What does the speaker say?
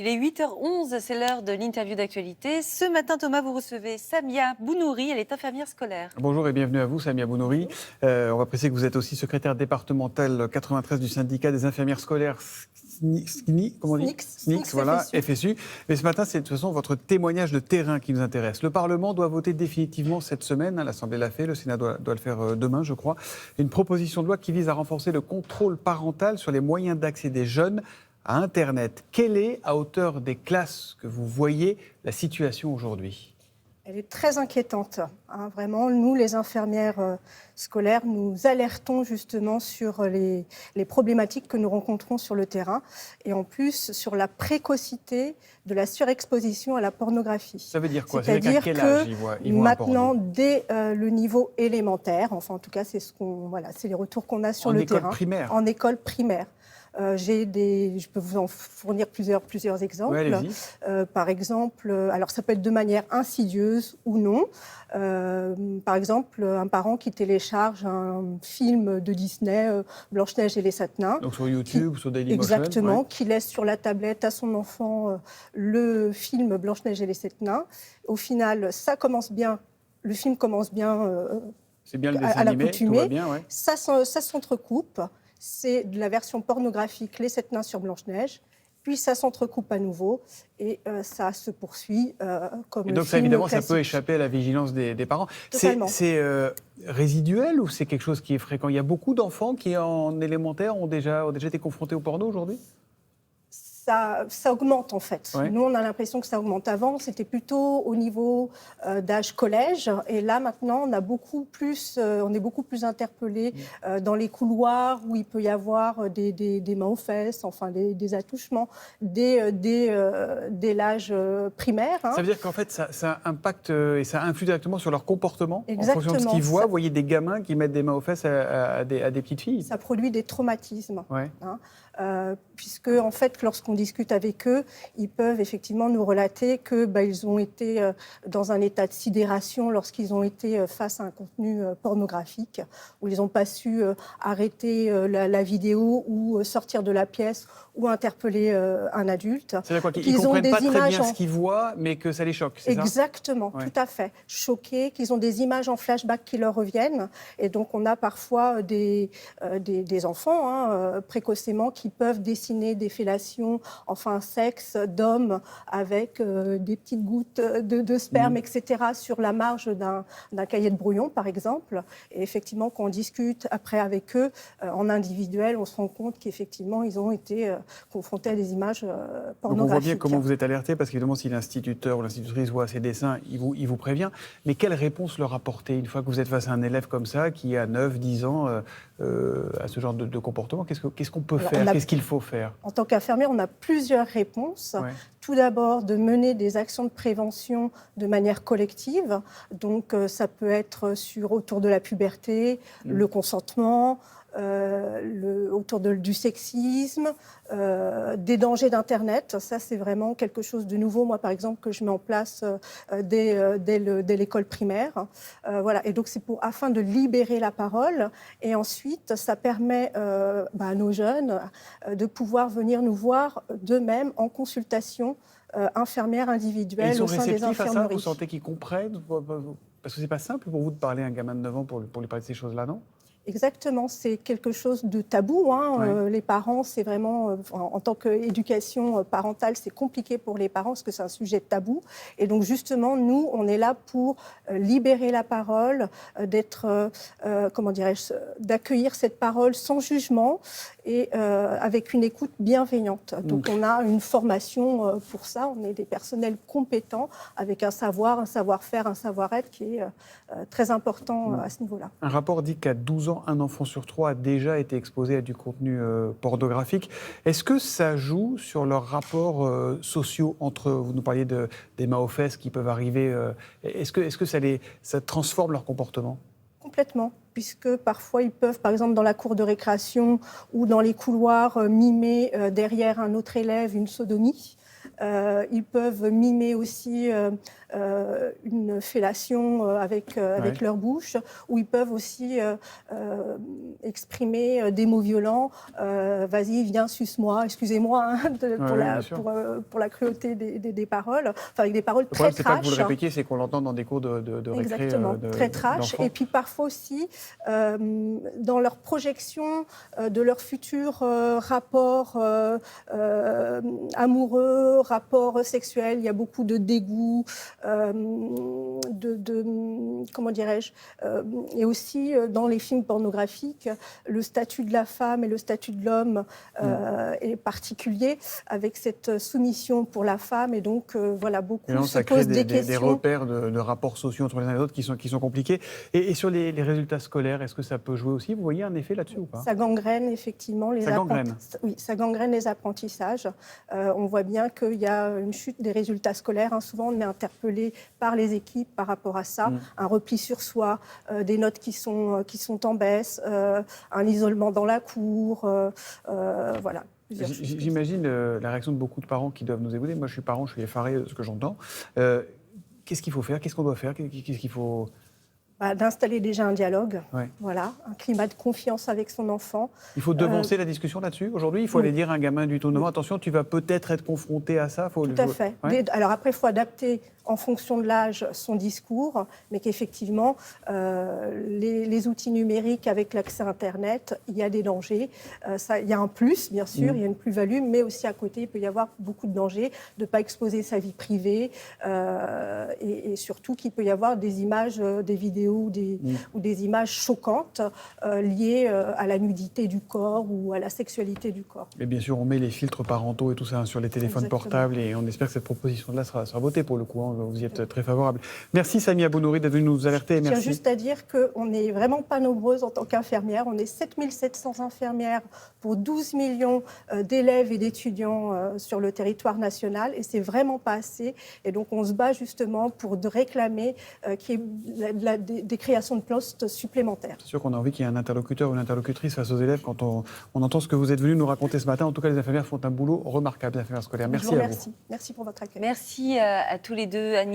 Il est 8h11, c'est l'heure de l'interview d'actualité. Ce matin, Thomas, vous recevez Samia Bounouri, elle est infirmière scolaire. Bonjour et bienvenue à vous, Samia Bounouri. On va préciser que vous êtes aussi secrétaire départementale 93 du syndicat des infirmières scolaires SNICS, voilà, FSU. Mais ce matin, c'est de toute façon votre témoignage de terrain qui nous intéresse. Le Parlement doit voter définitivement cette semaine, l'Assemblée l'a fait, le Sénat doit le faire demain, je crois, une proposition de loi qui vise à renforcer le contrôle parental sur les moyens d'accès des jeunes à Internet. Quelle est, à hauteur des classes que vous voyez, la situation aujourd'hui ? Elle est très inquiétante. Vraiment, nous, les infirmières scolaires, nous alertons justement sur les problématiques que nous rencontrons sur le terrain et en plus sur la précocité de la surexposition à la pornographie. Ça veut dire quoi ? C'est-à-dire qu'à quel que âge ils voient maintenant, dès le niveau élémentaire, enfin en tout cas, c'est les retours qu'on a sur le terrain. En école primaire. Je peux vous en fournir plusieurs exemples. Ouais, allez-y. Par exemple, alors ça peut être de manière insidieuse ou non. Par exemple, un parent qui télécharge un film de Disney, Blanche-Neige et les 7 nains. Donc sur YouTube, sur Dailymotion. Exactement, ouais. qui laisse sur la tablette à son enfant le film Blanche-Neige et les 7 nains. Au final, le film commence bien c'est bien le dessin à animé, l'accoutumée. tout va bien, ouais. Ça s'entrecoupe. C'est de la version pornographique, les 7 nains sur Blanche-Neige, puis ça s'entrecoupe à nouveau et ça se poursuit comme le film. Et donc ça, évidemment, classique. Ça peut échapper à la vigilance des parents. Totalement. C'est résiduel ou c'est quelque chose qui est fréquent ? Il y a beaucoup d'enfants qui, en élémentaire, ont déjà été confrontés au porno aujourd'hui ? Ça augmente en fait. Ouais. Nous, on a l'impression que ça augmente. Avant, c'était plutôt au niveau d'âge collège. Et là, maintenant, on est beaucoup plus interpellés dans les couloirs où il peut y avoir des mains aux fesses, enfin des attouchements dès l'âge primaire. Ça veut dire qu'en fait, ça impacte et ça influe directement sur leur comportement. Exactement. En fonction de ce qu'ils voient. Vous voyez des gamins qui mettent des mains aux fesses à des petites filles. Ça produit des traumatismes. Ouais. Puisque, en fait, lorsqu'on discute avec eux, ils peuvent effectivement nous relater qu'ils ont été dans un état de sidération lorsqu'ils ont été face à un contenu pornographique, où ils n'ont pas su arrêter la vidéo ou sortir de la pièce ou interpeller un adulte. C'est-à-dire quoi, qu'ils ne comprennent pas très bien ce qu'ils voient, mais que ça les choque, c'est ça ? Exactement, ouais. Tout à fait. Choqués, qu'ils ont des images en flashback qui leur reviennent. Et donc, on a parfois des enfants, précocement, qui peuvent dessiner des fellations, enfin sexe d'hommes avec des petites gouttes de sperme, etc., sur la marge d'un cahier de brouillon, par exemple. Et effectivement, quand on discute après avec eux, en individuel, on se rend compte qu'effectivement, ils ont été confrontés à des images pornographiques. Donc on voit bien comment vous êtes alerté, parce qu'évidemment, si l'instituteur ou l'institutrice voit ces dessins, il vous prévient. Mais quelle réponse leur apporter une fois que vous êtes face à un élève comme ça, qui a 9, 10 ans, à ce genre de comportement ? Qu'est-ce qu'on peut faire ? Qu'est-ce qu'il faut faire ? En tant qu'infirmière, on a plusieurs réponses. Ouais. Tout d'abord, de mener des actions de prévention de manière collective. Donc, ça peut être autour de la puberté, le consentement, autour du sexisme, des dangers d'Internet. Ça, c'est vraiment quelque chose de nouveau, moi, par exemple, que je mets en place dès l'école primaire. Voilà. Et donc, c'est afin de libérer la parole. Et ensuite, ça permet à nos jeunes de pouvoir venir nous voir d'eux-mêmes en consultation infirmière individuelle au sein des infirmeries. Ils sont réceptifs à ça ? Vous sentez qu'ils comprennent ? Parce que c'est pas simple pour vous de parler à un gamin de 9 ans pour lui parler de ces choses-là, non ? Exactement, c'est quelque chose de tabou. Ouais. Les parents, c'est vraiment, en tant qu'éducation parentale, c'est compliqué pour les parents parce que c'est un sujet tabou. Et donc justement, nous, on est là pour libérer la parole, d'accueillir cette parole sans jugement et avec une écoute bienveillante. Donc on a une formation pour ça, on est des personnels compétents avec un savoir, un savoir-faire, un savoir-être qui est très important à ce niveau-là. Un rapport dit qu'à 12 ans, un enfant sur 3 a déjà été exposé à du contenu pornographique. Est-ce que ça joue sur leurs rapports sociaux entre eux ? Vous nous parliez des mains aux fesses qui peuvent arriver. Est-ce que ça transforme leur comportement ? Complètement. puisque parfois ils peuvent, par exemple dans la cour de récréation ou dans les couloirs, mimer derrière un autre élève une sodomie. Ils peuvent mimer aussi une fellation avec leur bouche, ou ils peuvent aussi exprimer des mots violents. Vas-y, viens, suce-moi. Excusez-moi pour la cruauté des paroles. Enfin, avec des paroles très trash. C'est pas que vous le répétiez, c'est qu'on l'entend dans des cours de récré. Exactement, très trash. Et puis parfois aussi, dans leur projection de leur futur rapport amoureux, rapport sexuel, il y a beaucoup de dégoût, comment dirais-je, et aussi dans les films pornographiques, le statut de la femme et le statut de l'homme est particulier, avec cette soumission pour la femme, et donc voilà, beaucoup se posent des questions. Des repères de rapports sociaux entre les uns et les autres qui sont compliqués. Et sur les résultats scolaires, est-ce que ça peut jouer aussi? Vous voyez un effet là-dessus ou pas? Ça gangrène effectivement les ça gangrène les apprentissages. On voit bien qu'il y a une chute des résultats scolaires. Souvent, on est interpellé par les équipes par rapport à ça. Un repli sur soi, des notes qui sont en baisse, un isolement dans la cour, voilà. J'imagine la réaction de beaucoup de parents qui doivent nous écouter. Moi, je suis parent, je suis effaré de ce que j'entends. Qu'est-ce qu'il faut faire? Qu'est-ce qu'on doit faire? Qu'est-ce qu'il faut... D'installer déjà un dialogue, voilà, un climat de confiance avec son enfant. Il faut devancer la discussion là-dessus aujourd'hui. Il faut aller dire à un gamin du tournement, attention, tu vas peut-être être confronté à ça. Tout à fait. Alors après, il faut adapter en fonction de l'âge son discours, mais qu'effectivement, les outils numériques avec l'accès Internet, il y a des dangers. Il y a un plus, bien sûr, il y a une plus-value, mais aussi à côté, il peut y avoir beaucoup de dangers de ne pas exposer sa vie privée et surtout qu'il peut y avoir des images, des vidéos ou des images choquantes liées à la nudité du corps ou à la sexualité du corps. Et bien sûr, on met les filtres parentaux et tout ça sur les téléphones portables et on espère que cette proposition-là sera votée pour le coup. Vous y êtes très favorable. Merci Samia Bounouri d'être venue nous alerter. Je tiens juste à dire qu'on n'est vraiment pas nombreuses en tant qu'infirmières. On est 7700 infirmières pour 12 millions d'élèves et d'étudiants sur le territoire national et c'est vraiment pas assez. Et donc on se bat justement pour réclamer qu'il y ait des créations de postes supplémentaires. C'est sûr qu'on a envie qu'il y ait un interlocuteur ou une interlocutrice face aux élèves quand on entend ce que vous êtes venu nous raconter ce matin. En tout cas, les infirmières font un boulot remarquable, les infirmières scolaires. Merci à vous. Merci pour votre accueil. Merci à tous les deux, Annie.